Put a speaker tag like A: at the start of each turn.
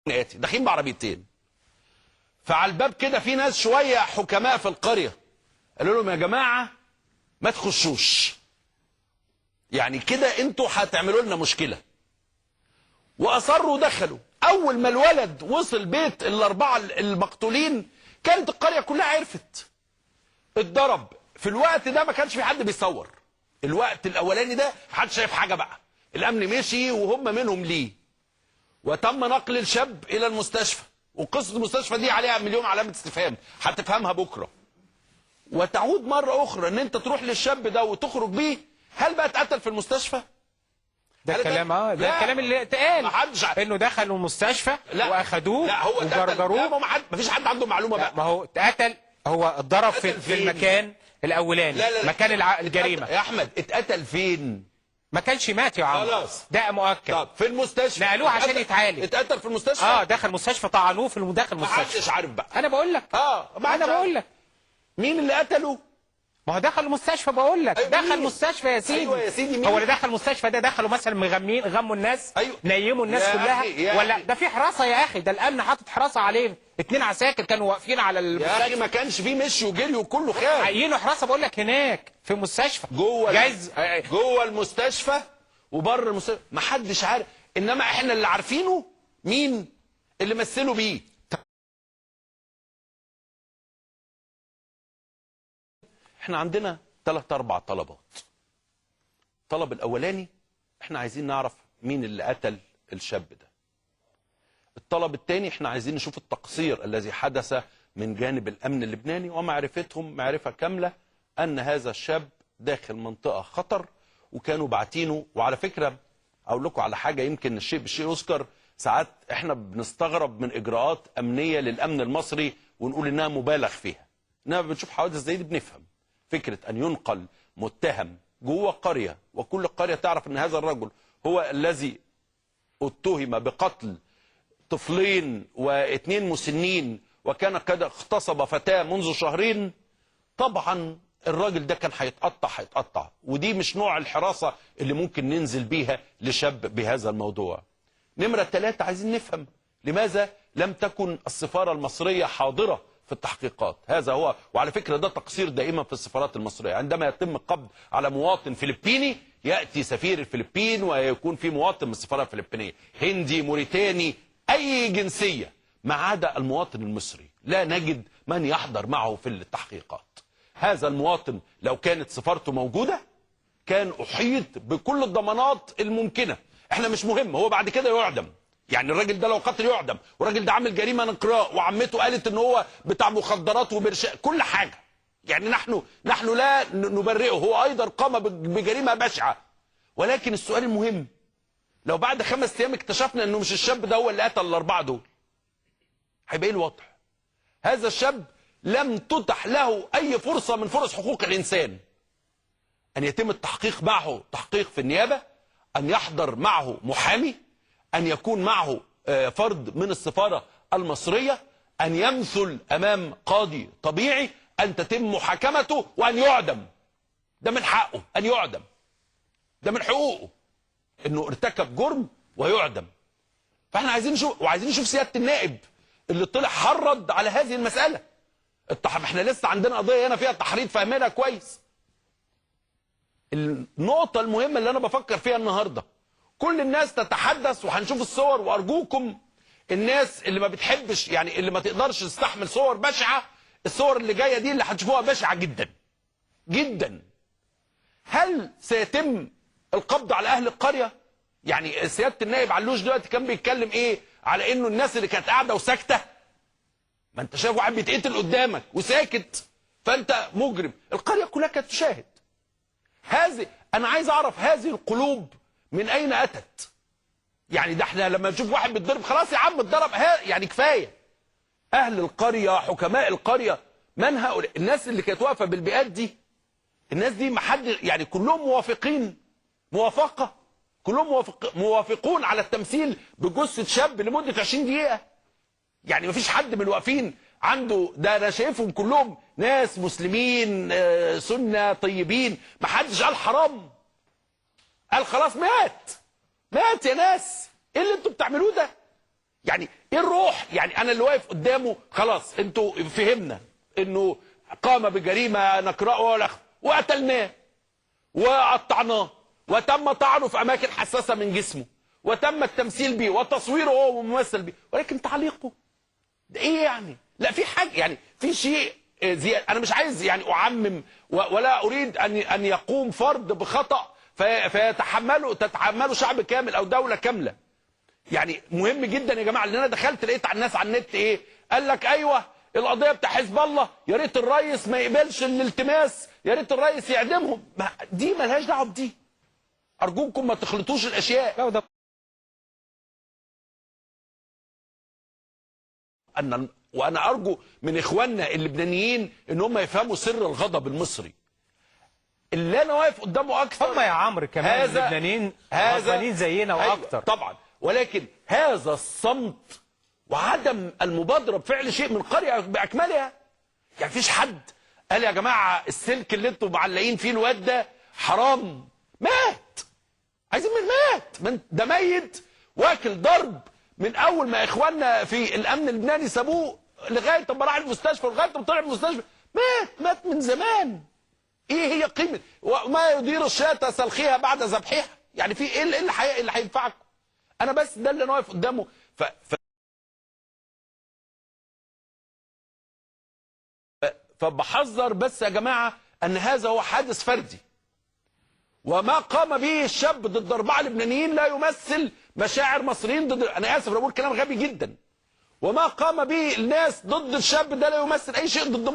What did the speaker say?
A: آتي داخلين بعربيتين، فعلى الباب كده في ناس شويه حكماء في القريه قالوا لهم يا جماعه ما تخشوش، يعني كده انتوا هتعملوا لنا مشكله. واصروا دخلوا. اول ما الولد وصل بيت الاربعه المقتولين كانت القريه كلها عرفت. اتضرب في الوقت ده، ما كانش في حد بيصور. الوقت الاولاني ده محدش شايف حاجه بقى، الامن مشي وهم منهم ليه. وتم نقل الشاب الى المستشفى، وقصه المستشفى دي عليها مليون علامه استفهام هتفهمها بكره. وتعود مره اخرى ان انت تروح للشاب ده وتخرج بيه. هل بقى اتقتل في المستشفى؟
B: ده الكلام ده الكلام اللي اتقال انه دخلوا المستشفى واخدوه وجرجروه.
A: ما فيش حد عنده معلومه بقى.
B: ما هو اتقتل، هو اتضرب في المكان الاولاني. لا مكان الجريمه.
A: يا احمد اتقتل فين؟
B: ما كانش مات يا عم،
A: خلاص
B: ده مؤكد.
A: طب في المستشفى
B: نقلوه عشان يتعالج.
A: اتقتل في المستشفى؟
B: دخل المستشفى، طعنوه في داخل المستشفى.
A: ما حدش عارف بقى.
B: انا بقول لك انا بقول لك
A: مين اللي قتله؟
B: ما هو دخل المستشفى، بقول لك دخل المستشفى يا سيدي.
A: ايوه يا سيدي. مين
B: هو اللي دخل المستشفى ده دخلوا مثلا مغمين، غموا الناس؟
A: أيوة.
B: نيموا الناس كلها؟ ولا ده في حراسه يا اخي؟ ده الامن حاطط حراسه عليه، 2 عساكر كانوا واقفين على المستشفى.
A: يا اخي ما كانش فيه مشي وجري وكله خير.
B: عينوا حراسه بقول لك هناك في المستشفى
A: جوه المستشفى وبره المستشفى، ما حدش عارف. انما احنا اللي عارفينه مين اللي مثلوا بيه. احنا عندنا 3-4 طلبات. الطلب الاولاني احنا عايزين نعرف مين اللي قتل الشاب ده. الطلب الثاني احنا عايزين نشوف التقصير الذي حدث من جانب الامن اللبناني ومعرفتهم معرفه كامله ان هذا الشاب داخل منطقه خطر، وكانوا باعتينه. وعلى فكره اقول لكم على حاجه، يمكن الشيء بالشيء يذكر. ساعات احنا بنستغرب من اجراءات امنيه للامن المصري ونقول انها مبالغ فيها، انما بنشوف حوادث زي دي بنفهم. فكره ان ينقل متهم جوه قريه وكل القريه تعرف ان هذا الرجل هو الذي اتهم بقتل طفلين و2 مسنين وكان قد اغتصب فتاه منذ شهرين، طبعا الراجل ده كان هيتقطع. ودي مش نوع الحراسه اللي ممكن ننزل بيها لشاب بهذا الموضوع. نمره 3 عايزين نفهم لماذا لم تكن السفاره المصريه حاضره في التحقيقات. هذا هو، وعلى فكره ده تقصير دائما في السفارات المصريه. عندما يتم القبض على مواطن فلبيني ياتي سفير الفلبين ويكون في مواطن من السفاره الفلبينيه، هندي، موريتاني، اي جنسيه، ما عدا المواطن المصري لا نجد من يحضر معه في التحقيقات. هذا المواطن لو كانت سفارته موجوده كان احيط بكل الضمانات الممكنه. احنا مش مهم، هو بعد كده يعدم. يعني الراجل ده لو قتل يعدم، والراجل ده عامل جريمه نقراء، وعمته قالت ان هو بتاع مخدرات وبرشاء، كل حاجه. يعني نحن لا نبرئه، هو ايضا قام بجريمه بشعه. ولكن السؤال المهم، لو بعد 5 ايام اكتشفنا انه مش الشاب ده هو اللي قتل الاربعه دول، هيبقى ايه الوضع؟ هذا الشاب لم تتح له اي فرصه من فرص حقوق الانسان ان يتم التحقيق معه، تحقيق في النيابه، ان يحضر معه محامي، أن يكون معه فرد من السفارة المصرية، أن يمثل أمام قاضي طبيعي، أن تتم محاكمته وأن يعدم. ده من حقه أن يعدم، ده من حقوقه أنه ارتكب جرم ويعدم. فاحنا عايزين نشوف، وعايزين نشوف سيادة النائب اللي طلع حرض على هذه المسألة. احنا لسه عندنا قضية هنا فيها تحريض فاهمينها كويس. النقطة المهمة اللي أنا بفكر فيها النهاردة، كل الناس تتحدث وهنشوف الصور، وارجوكم الناس اللي ما بتحبش، يعني اللي ما تقدرش تستحمل صور بشعه، الصور اللي جايه دي اللي هتشوفوها بشعه جدا جدا. هل سيتم القبض على اهل القريه؟ يعني سياده النائب علوش دلوقتي كان بيتكلم ايه على انه الناس اللي كانت قاعده وساكته. ما انت شايف واحد بيتقتل قدامك وساكت، فانت مجرم. القريه كلها كانت تشاهد. انا عايز اعرف هذه القلوب من أين أتت؟ يعني ده احنا لما نشوف واحد بيتضرب خلاص يا عم اتضرب، يعني كفاية. أهل القرية، حكماء القرية، من هؤلاء؟ الناس اللي كانت واقفة بالبيئات دي، الناس دي ما حد، يعني كلهم موافقين موافقة، كلهم موافقون على التمثيل بجثة شاب لمدة 20 دقيقة. يعني ما فيش حد من الواقفين عنده ده. أنا شايفهم كلهم ناس مسلمين سنة طيبين، ما حدش قال حرام، قال خلاص مات يا ناس. ايه اللي انتوا بتعملوه ده؟ يعني ايه الروح؟ يعني انا اللي واقف قدامه خلاص انتوا فهمنا انه قام بجريمه نكرهه وقتلناه وقطعناه وتم طعنه في اماكن حساسه من جسمه وتم التمثيل به وتصويره هو ممثل به، ولكن تعليقه ده ايه يعني؟ لا في حاجه، يعني في شيء زياده. انا مش عايز يعني اعمم ولا اريد ان يقوم فرد بخطا تتحمله شعب كامل او دوله كامله. يعني مهم جدا يا جماعه، لان انا دخلت لقيت على الناس على النت ايه؟ قال لك ايوه القضيه بتاع حزب الله، يا ريت الرئيس ما يقبلش الالتماس، يا ريت الرئيس يعدمهم. دي مالهاش دعوه بدي. ارجوكم ما تخلطوش الاشياء.
B: لا،
A: وانا ارجو من اخواننا اللبنانيين ان هم يفهموا سر الغضب المصري. اللي انا واقف قدامه اكثر
B: هم يا عمرو كمان اللبنانيين غضبانين زينا واكثر
A: طبعا، ولكن هذا الصمت وعدم المبادره بفعل شيء من القريه باكملها. يعني مفيش حد قال يا جماعه السلك اللي انتم معلقين فيه الواد ده حرام، مات. عايزين من مات؟ ده ميت واكل ضرب من اول ما اخواننا في الامن اللبناني سابوه لغايه ما راح المستشفى، لغايه ما طلع من المستشفى مات من زمان. ايه هي قيمه وما يدير الشاة سلخيها بعد ذبحها؟ يعني في ايه اللي هينفعكم؟ انا بس ده اللي انا واقف قدامه. فبحذر بس يا جماعه ان هذا هو حادث فردي، وما قام به الشاب ضد 4 لبنانيين لا يمثل مشاعر مصريين ضد، انا اسف لو بقول كلام غبي جدا، وما قام به الناس ضد الشاب ده لا يمثل اي شيء ضد